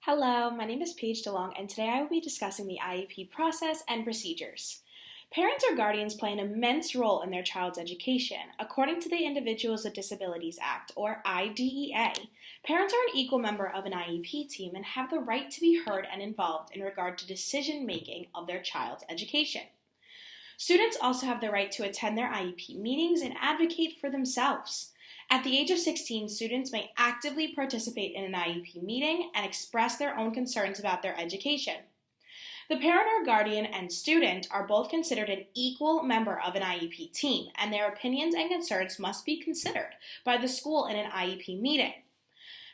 Hello, my name is Paige DeLong, and today I will be discussing the IEP process and procedures. Parents or guardians play an immense role in their child's education. According to the Individuals with Disabilities Act, or IDEA, parents are an equal member of an IEP team and have the right to be heard and involved in regard to decision making of their child's education. Students also have the right to attend their IEP meetings and advocate for themselves. At the age of 16, students may actively participate in an IEP meeting and express their own concerns about their education. The parent or guardian and student are both considered an equal member of an IEP team, and their opinions and concerns must be considered by the school in an IEP meeting.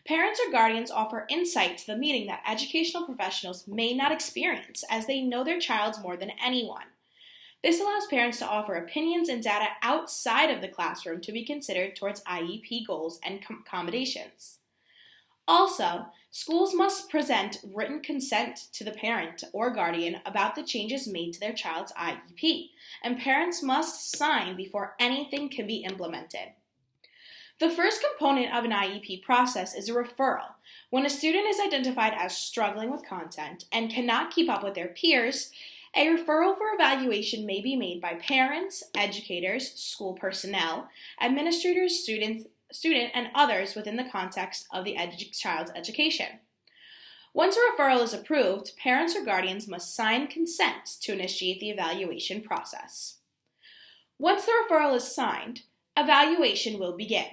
Parents or guardians offer insight to the meeting that educational professionals may not experience, as they know their child more than anyone. This allows parents to offer opinions and data outside of the classroom to be considered towards IEP goals and accommodations. Also, schools must present written consent to the parent or guardian about the changes made to their child's IEP, and parents must sign before anything can be implemented. The first component of an IEP process is a referral. When a student is identified as struggling with content and cannot keep up with their peers, a referral for evaluation may be made by parents, educators, school personnel, administrators, student, and others within the context of the child's education. Once a referral is approved, parents or guardians must sign consent to initiate the evaluation process. Once the referral is signed, evaluation will begin.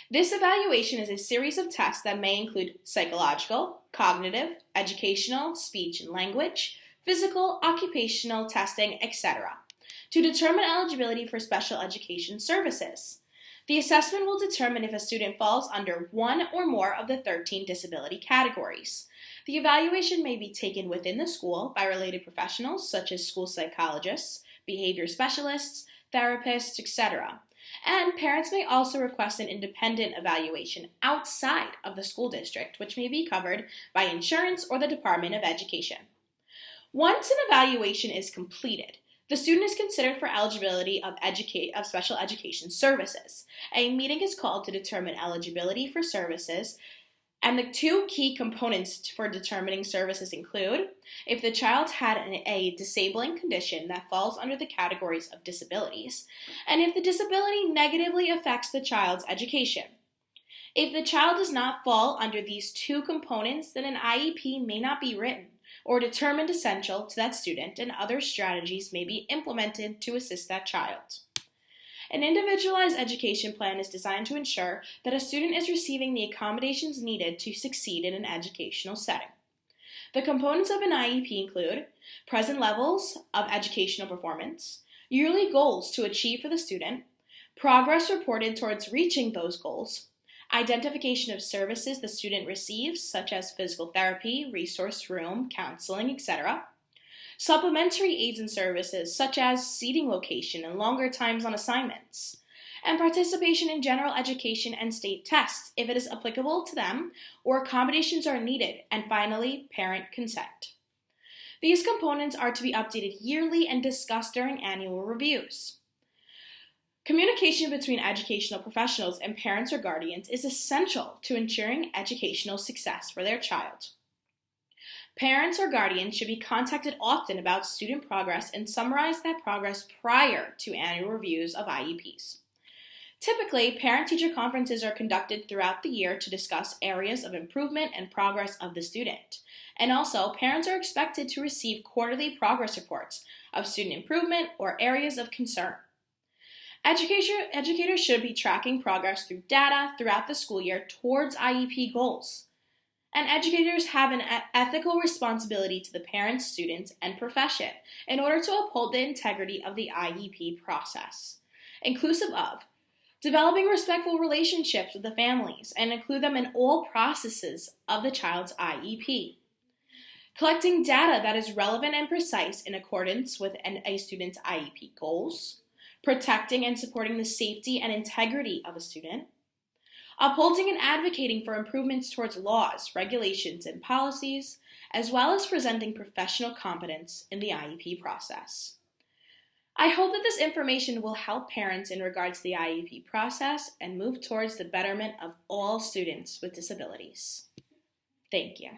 This evaluation is a series of tests that may include psychological, cognitive, educational, speech and language, physical, occupational testing, etc., to determine eligibility for special education services. The assessment will determine if a student falls under one or more of the 13 disability categories. The evaluation may be taken within the school by related professionals such as school psychologists, behavior specialists, therapists, etc., and parents may also request an independent evaluation outside of the school district, which may be covered by insurance or the Department of Education. Once an evaluation is completed, the student is considered for eligibility of special education services. A meeting is called to determine eligibility for services, and the two key components for determining services include if the child had a disabling condition that falls under the categories of disabilities, and if the disability negatively affects the child's education. If the child does not fall under these two components, then an IEP may not be written or determined essential to that student, and other strategies may be implemented to assist that child. An individualized education plan is designed to ensure that a student is receiving the accommodations needed to succeed in an educational setting. The components of an IEP include present levels of educational performance, yearly goals to achieve for the student, progress reported towards reaching those goals, identification of services the student receives, such as physical therapy, resource room, counseling, etc., supplementary aids and services, such as seating location and longer times on assignments, and participation in general education and state tests, if it is applicable to them or accommodations are needed, and finally, parent consent. These components are to be updated yearly and discussed during annual reviews. Communication between educational professionals and parents or guardians is essential to ensuring educational success for their child. Parents or guardians should be contacted often about student progress and summarize that progress prior to annual reviews of IEPs. Typically, parent-teacher conferences are conducted throughout the year to discuss areas of improvement and progress of the student. And also, parents are expected to receive quarterly progress reports of student improvement or areas of concern. Educators should be tracking progress through data throughout the school year towards IEP goals. And educators have an ethical responsibility to the parents, students, and profession in order to uphold the integrity of the IEP process, inclusive of developing respectful relationships with the families and include them in all processes of the child's IEP, collecting data that is relevant and precise in accordance with a student's IEP goals, protecting and supporting the safety and integrity of a student, upholding and advocating for improvements towards laws, regulations, and policies, as well as presenting professional competence in the IEP process. I hope that this information will help parents in regards to the IEP process and move towards the betterment of all students with disabilities. Thank you.